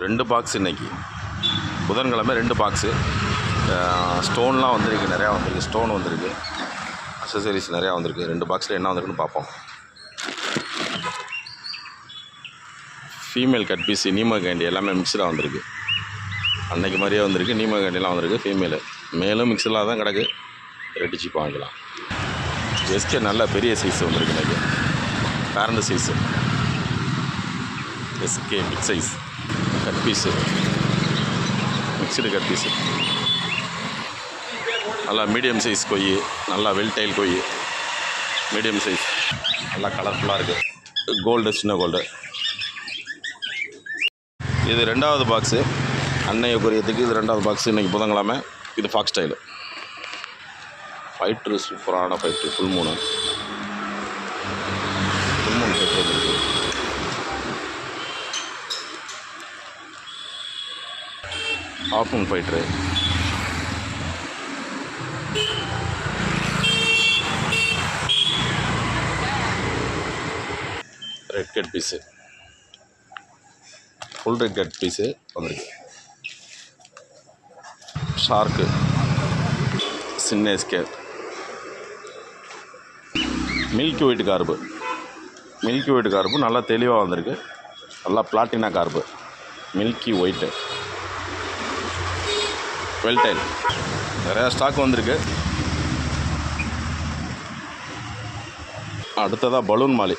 2 box இன்றைக்கி புதன்கிழமை 2 box. ஸ்டோன்லாம் வந்திருக்கு, நிறையா வந்திருக்கு. ஸ்டோன் வந்திருக்கு, அக்சசரிஸ் நிறையா வந்திருக்கு. 2 பாக்ஸில் என்ன வந்திருக்குன்னு பார்ப்போம். Female cut piece Nemo candy எல்லாமே மிக்சடாக வந்திருக்கு. அன்றைக்கி மாதிரியே வந்திருக்கு. நீமோ கேண்டிலாம் வந்திருக்கு. ஃபீமேலு மேலும் மிக்சடாக தான் கிடக்கு. ரெட்டு சீப்பாக வாங்கிக்கலாம். எஸ்கே நல்ல பெரிய சைஸ் வந்திருக்கு இன்றைக்கி. பேரண்ட் சைஸு எஸ்கே big size cut piece, mixed cut piece. நல்லா மீடியம் சைஸ் கொய், நல்லா veiltail koi, medium size, நல்லா கலர்ஃபுல்லாக இருக்குது. கோல்டு, சின்ன கோல்டு. இது 2வது பாக்ஸு. அன்னைய குரியத்துக்கு இது 2வது பாக்ஸு. இன்றைக்கி புதன்கிழமை. இது ஃபாக்ஸ் ஸ்டைலு ஃபைட்ரு, சூப்பரான ஃபைட்ரு. ஃபுல் மூணு ஃபைட்ரு வந்துருக்கு. Half moon fighter. Red cut piece, full red cut piece வந்துருக்கு. ஷார்க்கு, சின்ன எஸ்கேட். Milky white carp. Milky white carp நல்லா தெளிவாக வந்திருக்கு. நல்லா பிளாட்டினா கார்பு. Milky white veiltail. நிறையா ஸ்டாக் வந்திருக்கு. அடுத்ததாக பலூன் மாலி.